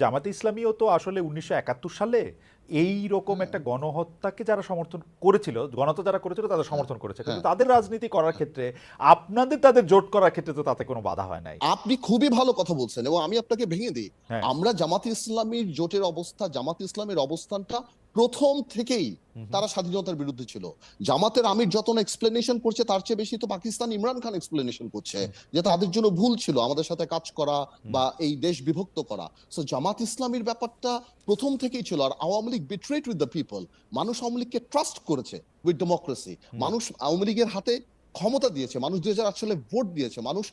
জামাতে ইসলামীও তো আসলে ১৯৭১ সালে এই রকম হ্যাঁ, একটা গণহত্যাকে যারা সমর্থন করেছিল, গণহত্যা যারা করেছিল তাদের হ্যাঁ, সমর্থন করেছে, কিন্তু হ্যাঁ, তাদের রাজনীতি করার হ্যাঁ। ক্ষেত্রে আপনাদের তাদের জোট করার ক্ষেত্রে তো তাতে কোনো বাধা হয় নাই। আপনি খুবই ভালো কথা বলছেন এবং আমি আপনাকে ভেঙে দিই। হ্যাঁ। আমরা জামাতে ইসলামীর জোটের অবস্থা, জামাতে ইসলামের অবস্থানটা প্রথম থেকেই হুম, হুম। তারা স্বাধীনতার বিরুদ্ধে ছিল। জামাতের আমির যত না এক্সপ্লেনেশন করছে তার চেয়ে বেশি তো পাকিস্তান ইমরান খান এক্সপ্লেনেশন করছে হুম, যে তাদের জন্য ভুল ছিল আমাদের সাথে কাজ করা হুম। বা এই দেশ বিভক্ত করা। সো জামাত ইসলামীর ব্যাপারটা প্রথম থেকেই ছিল। আর Awami League betrayed with the people. মানুষ আওয়ামী লীগকে ট্রাস্ট করেছে উইথ ডেমোক্রেসি। হুম। মানুষ আওয়ামী লীগের হাতে ক্ষমতা দিয়েছে, মানুষ ২০০৮ সালে ভোট দিয়েছে, মানুষ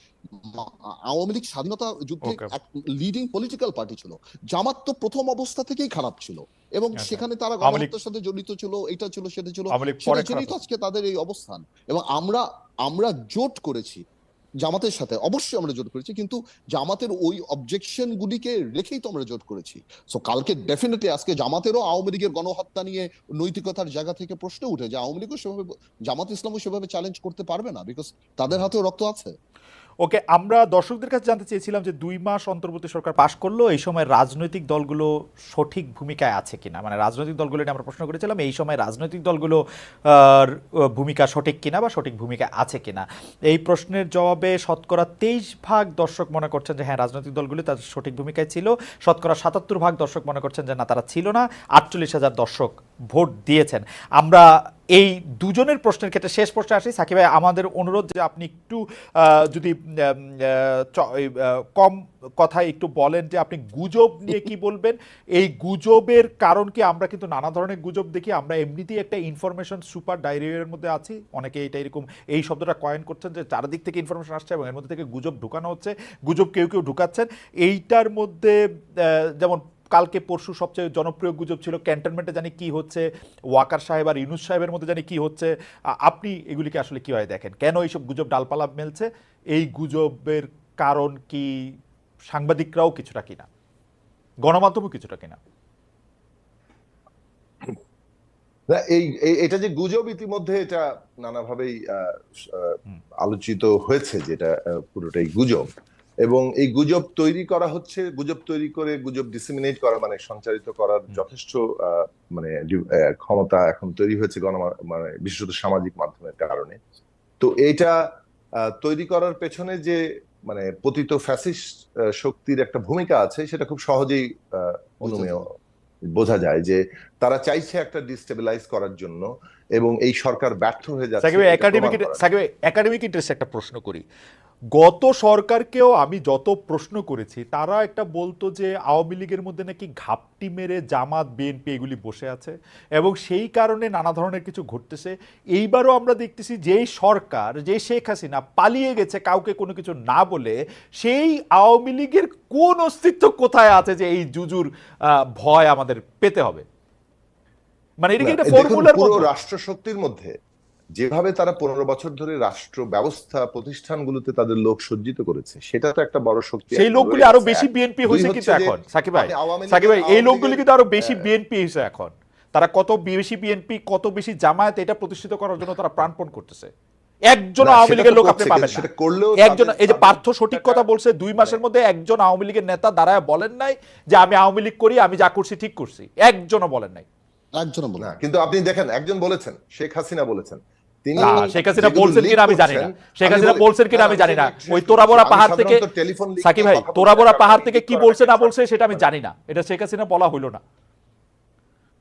আওয়ামী লীগ স্বাধীনতা যুদ্ধে ওকে। এক লিডিং পলিটিক্যাল পার্টি ছিল। জামাত তো প্রথম অবস্থা থেকেই খারাপ ছিল এবং আচ্ছা। সেখানে তারা আওয়ামী লীগ গণহত্যার সাথে জড়িত ছিল, এটা ছিল সেটা ছিল, আওয়ামী লীগ সেটা পরে খারাপ জেনেই তো হয়েছে। আজকে তাদের এই অবস্থান। এবং আমরা আমরা জোট করেছি জামাতের সাথে, অবশ্যই আমরা জোট করেছি, কিন্তু জামাতের ওই অবজেকশন গুলিকে রেখেই তো আমরা জোট করেছি। সো কালকে ডেফিনেটলি আজকে জামাতেরও আওয়ামী লীগের গণহত্যা নিয়ে নৈতিকতার জায়গা থেকে প্রশ্ন উঠে যে আওয়ামী লীগও সেভাবে, জামাত ইসলামও সেভাবে চ্যালেঞ্জ করতে পারবে না, বিকজ তাদের হাতেও রক্ত আছে। ওকে, আমরা দর্শকদের কাছে জানতে চেয়েছিলাম যে ২ মাস অন্তর্বর্তী সরকার পাশ করলো, এই সময় রাজনৈতিক দলগুলো সঠিক ভূমিকায় আছে কিনা, মানে রাজনৈতিক দলগুলো নিয়ে আমরা প্রশ্ন করেছিলাম এই সময় রাজনৈতিক দলগুলো ভূমিকা সঠিক কিনা বা সঠিক ভূমিকা আছে কিনা। এই প্রশ্নের জবাবে শতকরা ২৩% দর্শক মনে করছেন যে হ্যাঁ রাজনৈতিক দলগুলো তাদের সঠিক ভূমিকায় ছিল, শতকরা ৭৭% দর্শক মনে করছেন যে না তারা ছিল না, ৪৮,০০০ দর্শক ভোট দিয়েছেন। আমরা এই দুজনের প্রশ্নের ক্ষেত্রে শেষ প্রশ্নে আসি। সাকিব ভাই, আমাদের অনুরোধ যে আপনি একটু যদি কম কথায় একটু বলেন যে আপনি গুজব নিয়ে কি বলবেন। এই গুজবের কারণ কি, আমরা কিন্তু নানা ধরনের গুজব দেখি, আমরা এমনিতেই একটা ইনফরমেশন সুপার ডায়রিয়ার মধ্যে আছি, অনেকে এটা এরকম এই শব্দটা কয়েন করছেন যে চারিদিক থেকে ইনফরমেশন আসছে এবং এর মধ্যে থেকে গুজব ঢুকানো হচ্ছে, গুজব কেউ কেউ ঢুকাচ্ছেন। এইটার মধ্যে যেমন কালকে পরশু সবচেয়ে জনপ্রিয় গুজব ছিল ক্যান্টনমেন্টে জানি কি হচ্ছে, ওয়াকার সাহেব আর ইউনুস সাহেবের মধ্যে জানি কি হচ্ছে। আপনি এগুলিকে আসলে কীভাবে দেখেন, কেন এইসব গুজব ডালপালা মেলছে, এই গুজবের কারণ কি সাংবাদিকরাও কিছুটা কিনা, গণমাধ্যমও কিছুটা কিনা? না, এটা যে গুজব, ইতিমধ্যে এটা নানাভাবেই হুম, আলোচিত হয়েছে, যেটা পুরোটাই গুজব। এবং এই গুজব তৈরি করা হচ্ছে, গুজব তৈরি করে গুজব ডিসেমিনেট করা মানে সঞ্চারিত করার হুম, যথেষ্ট মানে ক্ষমতা এখন তৈরি হয়েছে মানে বিশেষত সামাজিক মাধ্যমের কারণে। তো এইটা তৈরি করার পেছনে যে মানে পতিত ফ্যাসিস্ট শক্তির একটা ভূমিকা আছে, সেটা খুব সহজেই বুঝতে অনুমেয় যায়। বোঝা যায় যে তারা চাইছে একটা ডিস্টেবিলাইজ করার জন্য, এবং এই সরকার ব্যর্থ হয়ে যাচ্ছে সাকিব এটা প্রমাণ করার জন্য। একাডেমিক ইন্টারেস্ট একটা প্রশ্ন করি। গত সরকারকেও আমি যত প্রশ্ন করেছি তারা একটা বলতো যে আওয়ামী লীগের মধ্যে নাকি ঘাপটি মেরে জামাত বিএনপি এগুলি বসে আছে এবং সেই কারণে নানা ধরনের কিছু ঘটতেছে। এইবারও আমরা দেখতেছি যেই সরকার, যে শেখ হাসিনা পালিয়ে গেছে কাউকে কোনো কিছু না বলে, সেই আওয়ামী লীগের কোন অস্তিত্ব কোথায় আছে যে এই জুজুর ভয় আমাদের পেতে হবে? মানে এটা না, কি একটা দেখুন, ফর্মুলার পুরো মতো? রাষ্ট্র শক্তির মধ্যে যেভাবে তারা ১৫ বছর ধরে রাষ্ট্র ব্যবস্থা প্রতিষ্ঠানগুলোতে তাদের লোক সজ্জিত করেছে, সেটা তো একটা বড় শক্তি সেই এখন লোকগুলি রয়ে আরো গেছে। বেশি এক। বিএনপি দুই হয়েছে কিন্তু হচ্ছে যে এখন আপনি আওয়ামী সাকিব লীগের ভাই এই আওয়ামী লোকগুলি লীগের কিন্তু আরো বেশি বিএনপি হয়েছে এখন। তারা কত বেশি বিএনপি, কত বেশি জামায়াত, এটা প্রতিষ্ঠিত করার জন্য তারা প্রাণপণ করতেছে। একজন না, আওয়ামী সেটা তো লীগের লোক আপনি করছে, কিন্তু পাবেন না। সেটা করলেও একজন, তাদের এই যে তাদের পার্থ সঠিক ভূমিকাটা কথা বলছে, ২ মাসের মানে মধ্যে একজন আওয়ামী লীগের নেতা দাঁড়ায় বলেন নাই যে আমি আওয়ামী লীগ করি, আমি যা করছি ঠিক করছি, একজনও বলেন নাই। একজনও না, বলেন। কিন্তু আপনি দেখেন, একজন বলেছেন, শেখ হাসিনা বলেছেন, তিনি না, শেখ হাসিনা যেগুলো বলছেন লিক কিনা আমি জানি করছেন। না, শেখ আমি হাসিনা বলি, বলছেন না কিনা না, আমি আমি জানি সেটা না। একটু ওই শেষ করতে বলছি। তোরাবড়া আমি পাহাড় থেকে, সাধারণত টেলিফোন লিক সাকিব নিয়ে ভাই কথা বলছি না, তোরাবড়া কারণ পাহাড় এই থেকে লিক কি করার বলছে না ব্যাপারটা বলছে সেটা আমি মানে জানি না, এটা শেখ হাসিনা বলা হইলো না।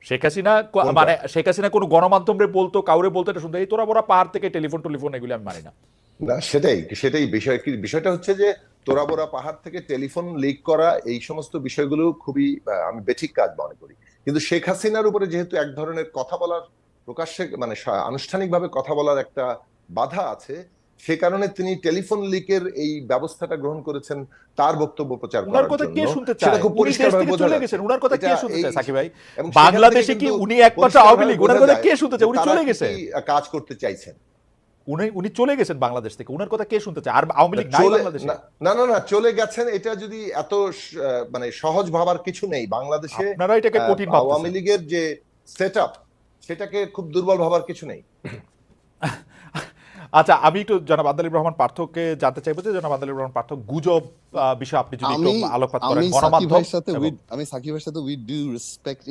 শেখ হাসিনা কোনটা? মানে শেখ হাসিনা কোনো গণমাধ্যমে বলতো, কাউরে বলতো, এটা শুনতে এই তোরাবড়া পাহাড় থেকে টেলিফোন এগুলি আমি মানি না। না, সেটাই সেটাই বিষয়। কি বিষয়টা হচ্ছে যে তোরাবোরা পাহাড় থেকে টেলিফোন লিক করা, এই সমস্ত বিষয়গুলো খুবই আমি বেঠিক কাজ মনে করি। কিন্তু শেখ হাসিনার উপরে যেহেতু এক ধরনের কথা বলার, প্রকাশ্যে মানে আনুষ্ঠানিকভাবে কথা বলার একটা বাধা আছে, সে কারণে তিনি টেলিফোন লিকের এই ব্যবস্থাটা গ্রহণ করেছেন তার বক্তব্য প্রচার উনার করার কথা জন্য। কে শুনতে সেটা চায়? খুব উনি দেশ পরিষ্কারভাবে থেকে বোঝা চলে যাচ্ছে। গেছেন, উনার কথা এটা কে শুনতে এই চায় সাকিব ভাই? এবং সেখান থেকে বাংলাদেশে কি কিন্তু উনি একমাত্র আওয়ামী পরিষ্কারভাবে লীগ? উনার বোঝা কথা যায় কে শুনতে যে চায়? উনি তারা চলে কি গেছে। কি কাজ করতে চাইছেন। উনি চলে গেছেন বাংলাদেশ থেকে, উনার কথা কে শুনতে চায়? আর আওয়ামী লীগ নাই চলে বাংলাদেশে। না, না, না, না, চলে গেছেন, এটা যদি এত মানে সহজ ভাবার কিছু নেই বাংলাদেশে। আপনারা এটাকে কঠিন আওয়ামী ভাবতেছেন। লীগের যে সেট আপ, সেটাকে খুব দুর্বল ভাবার কিছু নেই। আচ্ছা, আমি একটু জনাব আব্দুল রহমান পার্থকে জানতে চাইবো যে জনাব আব্দুল রহমান পার্থ গুজব বিষয়ে আপনি যদি একটু আমি আলোকপাত আমি করেন, সাকিব গণমাধ্যম ভাইয়ের সাথে এবং উইথ ডিউ রেসপেক্ট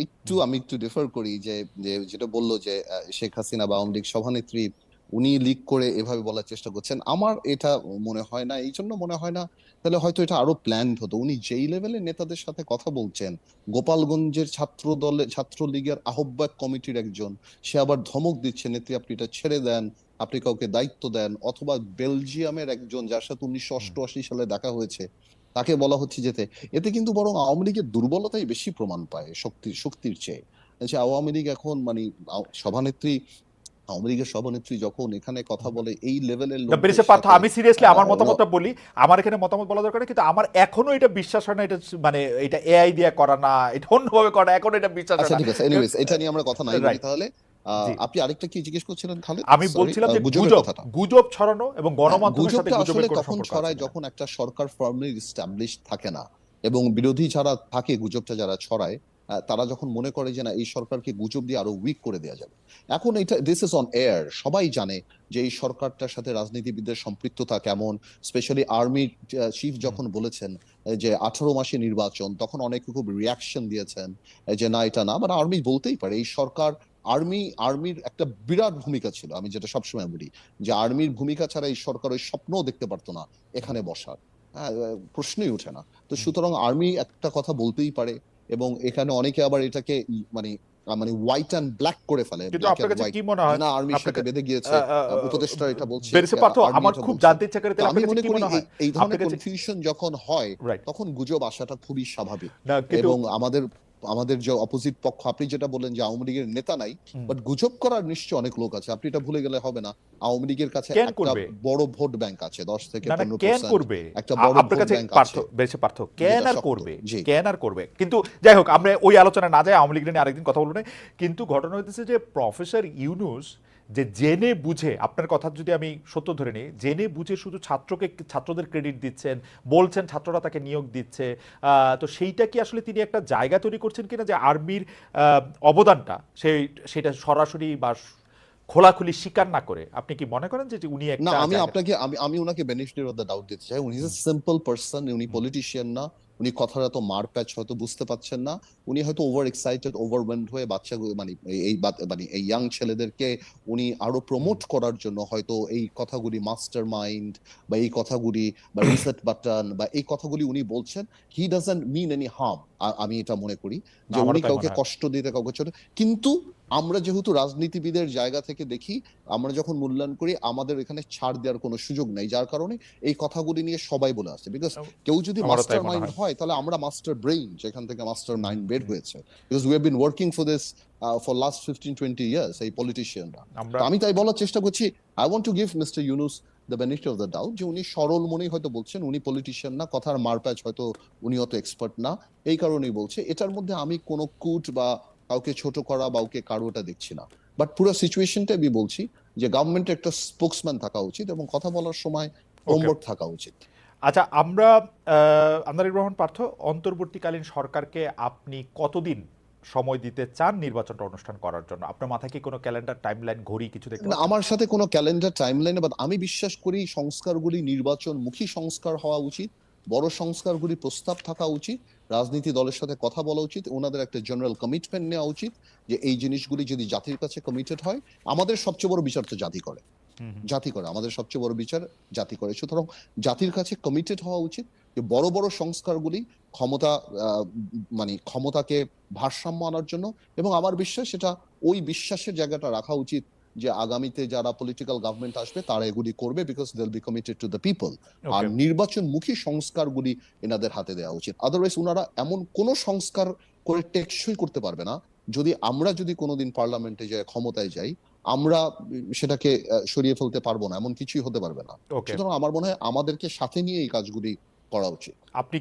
আমি একটু ডিফার করি যে যে যেটা বললো যে শেখ হাসিনা বা আওয়ামী লীগ সভানেত্রী উনি লিক করে এভাবে বলার চেষ্টা করছেন, আমার এটা মনে হয় না। এই জন্য মনে হয় না, তাহলে হয়তো এটা আরো প্ল্যান্ড হতো। উনি যেই লেভেলের নেতাদের সাথে কথা বলছেন, গোপালগঞ্জের ছাত্রলীগের আহ্বায়ক কমিটির একজন, সে আবার ধমক দিচ্ছে, নেত্রী আপনি এটা ছেড়ে দেন, আপনি কাউকে দায়িত্ব দেন। অথবা বেলজিয়ামের একজন যার সাথে 1988 সালে দেখা হয়েছে, তাকে বলা হচ্ছে যেতে। এতে কিন্তু বরং আওয়ামী লীগের দুর্বলতাই বেশি প্রমাণ পায় শক্তির চেয়ে। যে আওয়ামী লীগ এখন মানে সভানেত্রী, আওয়ামী লীগের সভানেত্রী যখন এখানে কথা বলে এই লেভেলের লোকদের বেরিসে পার্থ, সাথে, আমি সিরিয়াসলি আমার আহ, মতামতটা বলি। আমার এখানে মতামত বলা দরকার নেই, কিন্তু আমার এখনো এটা বিশ্বাস হয় না এটা মানে এটা এআই দিয়ে করা না, এটা অন্যভাবে করা, এখন এটা বিশ্বাস হয় আচ্ছা না। ঠিক আছে, এনিওয়েজ এটা নিয়ে আমরা কথা নাই বলি রাইট, তাহলে। জি। আপনি আরেকটা কি জিজ্ঞেস করছিলেন খালেদ? আমি সরি, বলছিলাম যে গুজবের গুজব কথাটা। গুজব ছড়ানো এবং হ্যাঁ, গণমাধ্যমের সাথে গুজবটা আসলে গুজবের কোনো তখন সম্পর্ক আছে ছড়ায় কিনা। যখন একটা সরকার ফার্মলি এস্টাবলিশ থাকে না, এবং বিরোধী যারা থাকে গুজবটা যারা ছড়ায়, তারা যখন মনে করে যে না এই সরকারকে গুজব দিয়ে আরো উইক করে দেওয়া যাবে। এখন এটা দিস ইজ অন এয়ার, সবাই জানে যে এই সরকারটার সাথে রাজনীতিবিদদের সম্পৃক্ততা কেমন। স্পেশালি আর্মি চিফ যখন বলেছেন যে 18 মাসে নির্বাচন, তখন অনেকে খুব রিয়াকশন দিয়েছেন যে না এটা না, মানে আর্মি বলতেই পারে এই সরকার, আর্মির একটা বিরাট ভূমিকা ছিল। আমি যেটা সবসময় বলি যে আর্মির ভূমিকা ছাড়া এই সরকার ওই স্বপ্নও দেখতে পারতো না এখানে বসার। হ্যাঁ, প্রশ্নই ওঠে না। তো সুতরাং আর্মি একটা কথা বলতেই পারে, এবং এখানে অনেকে আবার এটাকে মানে মানে হোয়াইট অ্যান্ড ব্ল্যাক করে ফেলে, কিন্তু ব্ল্যাক আপনার অ্যান্ড কাছে হোয়াইট, কি মনে যে হয়, না আর্মির আপনার সাথে বেঁধে গিয়েছে, উপদেষ্টা এটা বলছে, বেরিসে পার্থ, আর্মি আমার এটা খুব বলছে। জানতে ইচ্ছা করে তো তাহলে আমি আপনার কাছে মনে কি করি মনে হয়, এই আপনার ধরনের কাছে। কনফিউশন যখন হয়, রাইট, তখন গুজব আসাটা খুবই স্বাভাবিক। না কিন্তু এবং আমাদের আমাদের যে অপোজিট পক্ষ, আপনি যেটা বললেন যে আওয়ামী লীগের নেতা নাই, বাট গুজব করার নিশ্চয় অনেক লোক আছে। আপনি এটা ভুলে গেলে হবে না, আওয়ামী লীগের কাছে কেন একটা করবে, বড় ভোট ব্যাংক আছে, 10 থেকে না না কেন 15%, করবে, একটা বড় আপনার ভোট কাছে ব্যাংক পার্থ, আছে বেরিসে পার্থ, কেন যেটা আর শক্ত। করবে, জি, কেন আর করবে। কিন্তু যাই হোক, আমরা ওই আলোচনা না যাই, আওয়ামী লীগ নিয়ে আরেকদিন কথা বলবো না। কিন্তু ঘটনা হইতেছে যে প্রফেসর ইউনূস যে জেনে বুঝে, আপনার কথা যদি আমি সত্য ধরে নিই, জেনে বুঝে শুধু ছাত্রদের ক্রেডিট দিচ্ছেন, বলছেন ছাত্ররা তাকে নিয়োগ দিচ্ছে। তো সেইটা কি আসলে তিনি একটা জায়গা তৈরি করছেন কিনা যে আর্মির অবদানটা সেটা সরাসরি বা খোলাখুলি স্বীকার না করে, আপনি কি মনে করেন যে উনি না একটা আমি জায়গা। আপনাকে আমি ওনাকে বেনিফিট অফ দ্য ডাউট দিতে চাই। উনি ইজ এ সিম্পল পারসন, উনি পলিটিশিয়ান না। উনি কথাটা তো মারপ্যাচ হয়তো বুঝতে পাচ্ছেন না। উনি হয়তো ওভার এক্সাইটেড, ওভারওয়েলড হয়ে বাচ্চা মানে মানে এই ইয়াং ছেলেদেরকে উনি আরো প্রমোট করার জন্য হয়তো এই কথাগুলি মাস্টার মাইন্ড বা এই কথাগুলি বা রিসেট বাটন বা এই কথাগুলি উনি বলছেন। He doesn't mean any harm, আমি এটা মনে করি না, যে আমারও উনি তাই কাউকে মনে হয়। কষ্ট দিতে, কাউকে ছোট। কিন্তু আমরা যেহেতু রাজনীতিবিদের জায়গা থেকে দেখি, আমরা যখন মূল্যায়ন করি, আমাদের এখানে ছাড় দেওয়ার কোনো সুযোগ নাই, যার কারণে এই কথাগুলি নিয়ে সবাই বলে আসছে। বিকজ কেউ যদি আমারও তাই মাস্টার মনে মাইন্ড হয়। হয়, তাহলে আমরা মাস্টার ব্রেইন, যেখান থেকে মাস্টার মাইন্ড বের হয়েছে। Because we have been working for this for last 15-20 years, এই পলিটিশিয়ানরা। আমরা তো আমি তাই বলার চেষ্টা করছি, I want to give mister Yunus the benefit of the doubt, যে উনি সরল মনেই হয়তো বলছেন, উনি পলিটিশিয়ান না, কথার মারপ্যাচ হয়তো উনি অত এক্সপার্ট না, এই কারণেই বলছে। এটার মধ্যে আমি কোনো কুট বা কাউকে ছোট করা বা কাউকে কারোটা দেখছি না। বাট পুরো সিচুয়েশনটা আমি বলছি যে গভর্নমেন্টের একটা স্পোকসম্যান থাকা উচিত এবং কথা বলার সময় ওকে, হোমওয়ার্ক থাকা উচিত। আচ্ছা, আমরা আন্দালিব রহমান পার্থ, অন্তর্বর্তীকালীন সরকারকে আপনি কতদিন সময় দিতে চান নির্বাচনটা অনুষ্ঠান করার জন্য? আপনার মাথায় কি কোনো ক্যালেন্ডার, টাইমলাইন, ঘড়ি কিছু দেখতে না, পাচ্ছেন? আমার সাথে কোনো ক্যালেন্ডার টাইমলাইন, বাট আমি বিশ্বাস করি সংস্কারগুলি নির্বাচনমুখী সংস্কার হওয়া উচিত। বড় সংস্কারগুলি প্রস্তাব থাকা উচিত, রাজনীতি দলের সাথে কথা বলা উচিত, ওনাদের একটা জেনারেল কমিটমেন্ট নেওয়া উচিত যে এই জিনিসগুলি যদি জাতির কাছে কমিটেড হয়। আমাদের সবচেয়ে বড় বিচার তো জাতি করে, আমাদের সবচেয়ে বড় বিচার জাতি করে। সুতরাং জাতির কাছে কমিটেড হওয়া উচিত যে বড় বড় সংস্কারগুলি ক্ষমতা মানে ক্ষমতাকে ভারসাম্য আনার জন্য। এবং আমার বিশ্বাস সেটা ওই বিশ্বাসের জায়গাটা রাখা উচিত যে আগামীতে যারা পলিটিক্যাল গভর্নমেন্ট আসবে তারা এগুলি করবে, because they will be committed to the people. আর ওকে, নির্বাচনমুখী সংস্কারগুলি এনাদের হাতে দেওয়া উচিত। আদারওয়াইজ ওনারা এমন কোন সংস্কার করে টেকসই করতে পারবে না, যদি কোনোদিন পার্লামেন্টে যায়, ক্ষমতায় যাই, আমরা সেটাকে সরিয়ে ফেলতে পারবো না, এমন কিছুই হতে পারবে না। ওকে। সুতরাং আমার মনে হয় আমাদেরকে সাথে নিয়ে এই কাজগুলি করা উচিত। আপনি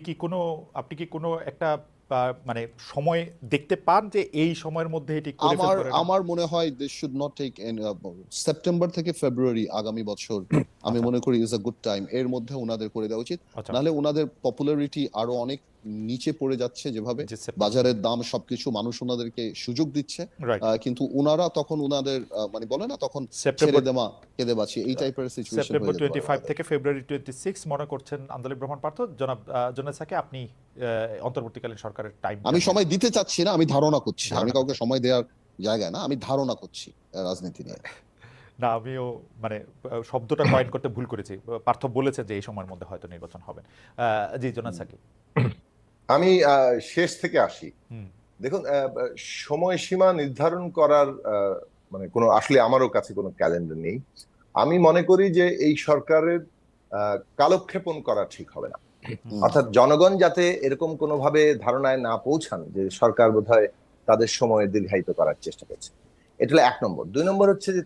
কি কোনো একটা মানে সময় দেখতে পান যে এই সময়ের মধ্যে এটি করে আমার ফেলতে পারেন? আমার মনে হয় this should not take, September থেকে ফেব্রুয়ারি আগামী বছর আমি আচ্ছা। মনে করি ইজ আ গুড টাইম, এর মধ্যে ওনাদের করে দেওয়া উচিত। আচ্ছা, নাহলে ওনাদের পপুলারিটি আরো অনেক নিচে পড়ে যাচ্ছে, যেভাবে জি সেপ্টেম্বর, বাজারের দাম সবকিছু, মানুষ ওনাদেরকে সুযোগ দিচ্ছে, রাইট, কিন্তু ওনারা তখন ওনাদের মানে বলে না তখন ছেড়ে সেপ্টেম্বর দেওয়া কেঁদে বাঁচি, এই টাইপের সিচুয়েশন সেপ্টেম্বর হয়ে যেতে পারে 25 ওনাদের। থেকে ফেব্রুয়ারি 26 মনে করছেন আন্দোলন রহমান পার্থ। জনাব জোনেসাকে আপনি অন্তর্বর্তীকালীন সরকারের টাইম আমি সময় দিতে চাচ্ছি না, আমি ধারণা করছি, আমি ধারণা কাউকে সময় দেওয়ার জায়গায় না, আমি ধারণা করছি রাজনীতি নিয়ে। না, আমিও মানে শব্দটা কয়েন করতে ভুল করেছি। পার্থ বলেছে যে এই সময়ের মধ্যে হয়তো নির্বাচন হবে। জি জোনেসাকি। আমি শেষ থেকে আসি। হুম, দেখুন, সময়সীমা নির্ধারণ করার মানে কোনো, আসলে আমারও কাছে কোনো ক্যালেন্ডার নেই। আমি মনে করি যে এই সরকারের কালক্ষেপণ করা ঠিক হবে না। হুম। অর্থাৎ জনগণ যাতে এরকম কোনোভাবে ধারণায় না পৌঁছান যে সরকার বোধহয় তাদের সময় দীর্ঘায়িত করার চেষ্টা করছে, এটা হলো 1 নম্বর। 2 নম্বর হচ্ছে যে